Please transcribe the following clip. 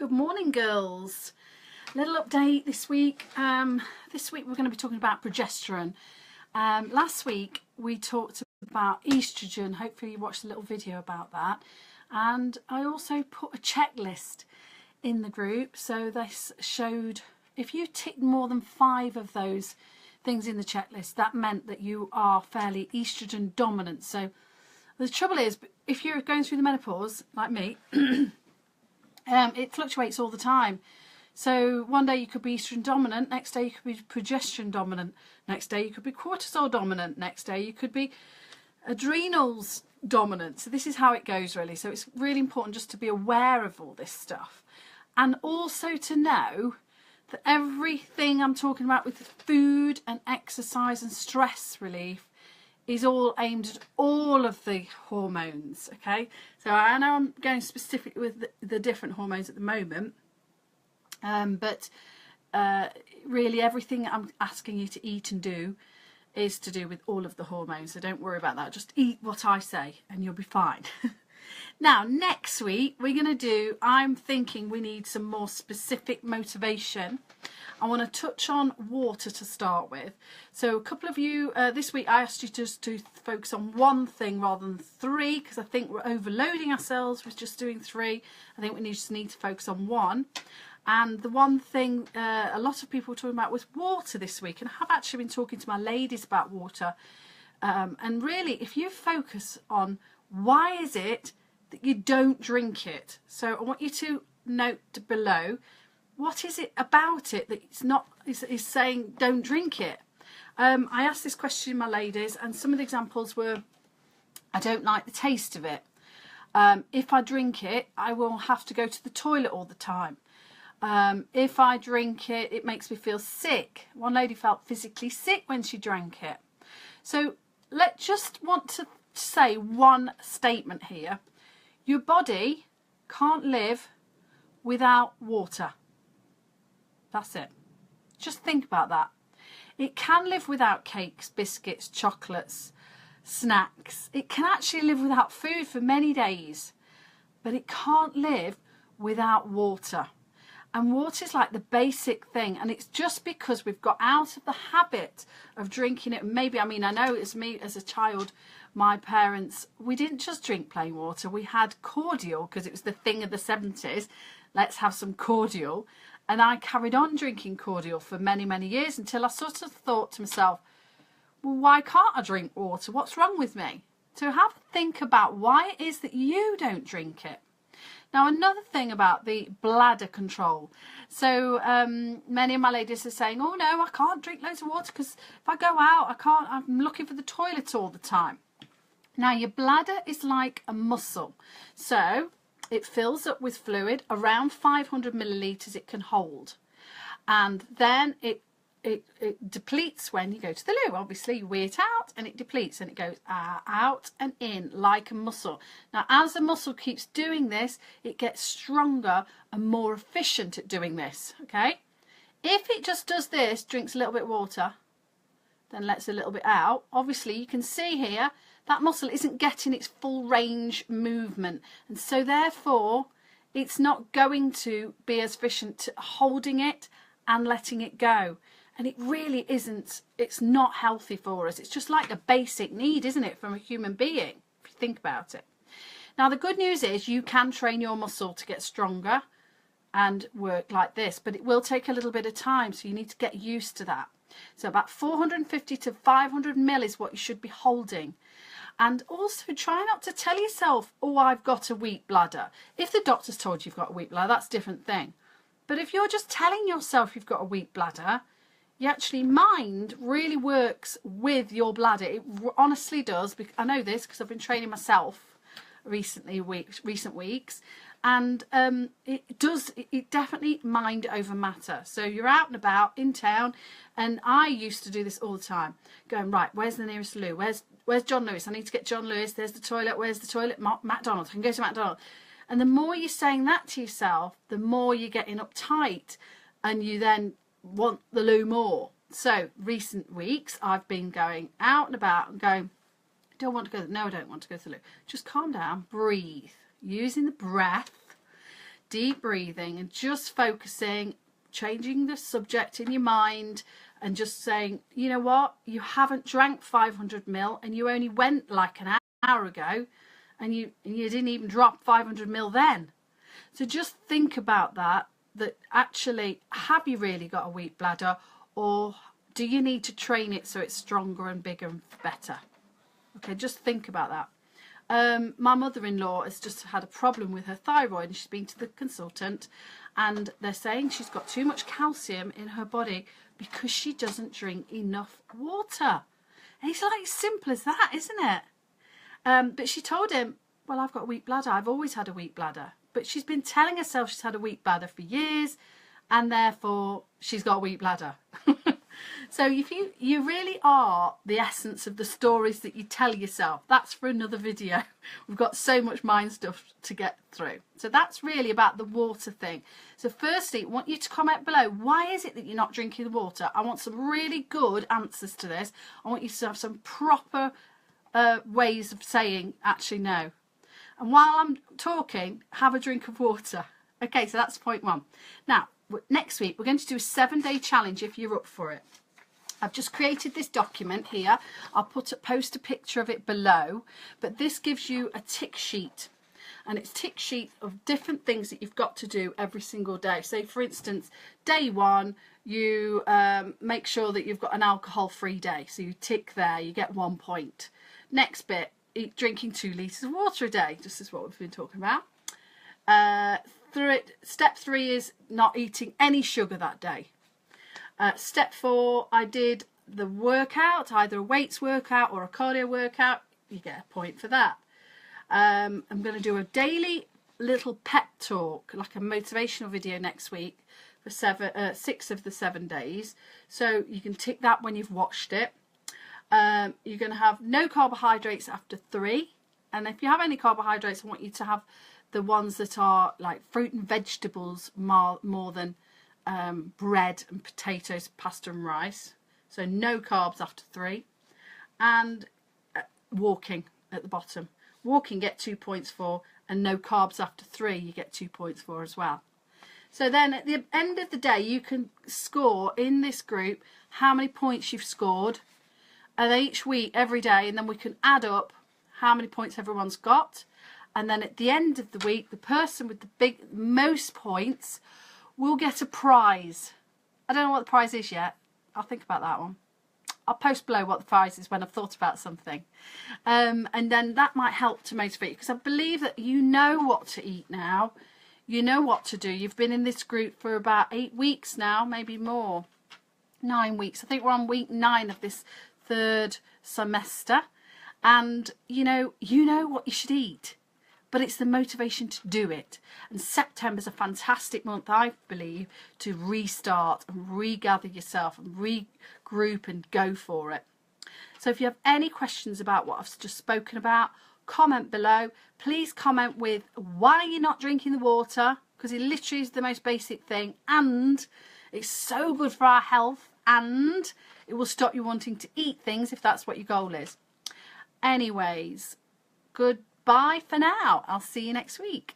Good morning, girls. Little update this week. This week we're going to be talking about progesterone. Last week we talked about estrogen. Hopefully you watched a little video about that. And I also put a checklist in the group. So this showed if you ticked more than 5 of those things in the checklist, that meant that you are fairly estrogen dominant. So the trouble is, if you're going through the menopause like me, it fluctuates all the time. So one day you could be estrogen dominant, next day you could be progesterone dominant, next day you could be cortisol dominant, next day you could be adrenals dominant. So this is how it goes really. So it's really important just to be aware of all this stuff, and also to know that everything I'm talking about with food and exercise and stress relief is all aimed at all of the hormones. Okay, so I know I'm going specific with the different hormones at the moment, but really everything I'm asking you to eat and do is to do with all of the hormones, so don't worry about that. Just eat what I say and you'll be fine. Now next week we're going to do, I'm thinking we need some more specific motivation. I want to touch on water to start with. So a couple of you, this week I asked you just to focus on one thing rather than 3, because I think we're overloading ourselves with just doing 3. I think we just need to focus on one. And the one thing a lot of people were talking about was water this week, and I have actually been talking to my ladies about water. And really, if you focus on why is it that you don't drink it, so I want you to note below, what is it about it that it's not is saying don't drink it? I asked this question, my ladies, and some of the examples were, I don't like the taste of it. If I drink it, I will have to go to the toilet all the time. If I drink it, it makes me feel sick. One lady felt physically sick when she drank it. So let's just want to say one statement here. Your body can't live without water. That's it. Just think about that. It can live without cakes, biscuits, chocolates, snacks. It can actually live without food for many days, but it can't live without water. And water is like the basic thing, and it's just because we've got out of the habit of drinking it. Maybe, I mean, I know it's me as a child, my parents, we didn't just drink plain water. We had cordial because it was the thing of the 70s. Let's have some cordial. And I carried on drinking cordial for many, many years until I sort of thought to myself, well, why can't I drink water? What's wrong with me? So have a think about why it is that you don't drink it. Now, another thing about the bladder control. So many of my ladies are saying, oh no, I can't drink loads of water because if I go out, I'm looking for the toilet all the time. Now, your bladder is like a muscle. So it fills up with fluid, around 500 millilitres it can hold. And then it depletes when you go to the loo. Obviously, you wee it out and it depletes and it goes out and in like a muscle. Now, as the muscle keeps doing this, it gets stronger and more efficient at doing this, okay? If it just does this, drinks a little bit of water, then lets a little bit out, obviously you can see here that muscle isn't getting its full range movement, and so therefore it's not going to be as efficient holding it and letting it go. And it really isn't, it's not healthy for us. It's just like a basic need, isn't it, from a human being, if you think about it. Now, the good news is you can train your muscle to get stronger and work like this, but it will take a little bit of time, so you need to get used to that. So about 450 to 500 mil is what you should be holding. And also try not to tell yourself, oh, I've got a weak bladder. If the doctor's told you you've got a weak bladder, that's a different thing. But if you're just telling yourself you've got a weak bladder, you actually, mind really works with your bladder. It honestly does. I know this because I've been training myself recent weeks, and it definitely mind over matter. So you're out and about in town, and I used to do this all the time, going, right, where's the nearest loo? Where's John Lewis? I need to get John Lewis. There's the toilet. Where's the toilet? McDonald's. I can go to McDonald's. And the more you're saying that to yourself, the more you're getting uptight, and you then want the loo more. So recent weeks I've been going out and about and going, don't want to go, no, I don't want to go to the loo. Just calm down, breathe, using the breath deep breathing and just focusing, changing the subject in your mind and just saying, you know what, you haven't drank 500 ml and you only went like an hour ago and you didn't even drop 500 ml then. So just think about that actually, have you really got a weak bladder, or do you need to train it so it's stronger and bigger and better? Okay, just think about that. My mother-in-law has just had a problem with her thyroid and she's been to the consultant and they're saying she's got too much calcium in her body because she doesn't drink enough water. And it's like simple as that, isn't it? But she told him, well, I've got a weak bladder. I've always had a weak bladder. But she's been telling herself she's had a weak bladder for years and therefore she's got a weak bladder. So if you really are the essence of the stories that you tell yourself. That's for another video. We've got so much mind stuff to get through. So that's really about the water thing. So firstly, I want you to comment below, why is it that you're not drinking the water? I want some really good answers to this. I want you to have some proper ways of saying actually no. And while I'm talking, have a drink of water. Okay, so that's point one. Now, next week, we're going to do a 7-day challenge if you're up for it. I've just created this document here. I'll post a picture of it below. But this gives you a tick sheet. And it's tick sheet of different things that you've got to do every single day. So, for instance, day one, you make sure that you've got an alcohol-free day. So you tick there, you get 1 point. Next bit, drinking 2 litres of water a day, just as what we've been talking about. Step 3 is not eating any sugar that day. Step 4, I did the workout, either a weights workout or a cardio workout. You get a point for that. I'm going to do a daily little pep talk, like a motivational video next week for 6 of the 7 days. So you can tick that when you've watched it. You're going to have no carbohydrates after 3, and if you have any carbohydrates, I want you to have the ones that are like fruit and vegetables more than bread and potatoes, pasta and rice. So no carbs after 3, and walking at the bottom. Walking get 2 points for, and no carbs after 3 you get 2 points for as well. So then at the end of the day you can score in this group how many points you've scored. And each week, every day, and then we can add up how many points everyone's got. And then at the end of the week, the person with the most points will get a prize. I don't know what the prize is yet. I'll think about that one. I'll post below what the prize is when I've thought about something. And then that might help to motivate you, because I believe that you know what to eat now. You know what to do. You've been in this group for about 8 weeks now, maybe more. 9 weeks. I think we're on week 9 of this 3rd semester, and you know what you should eat, but it's the motivation to do it. And September's a fantastic month, I believe, to restart and regather yourself and regroup and go for it. So if you have any questions about what I've just spoken about, comment below. Please comment with why you're not drinking the water, because it literally is the most basic thing, and it's so good for our health, and it will stop you wanting to eat things if that's what your goal is. Anyways, goodbye for now. I'll see you next week.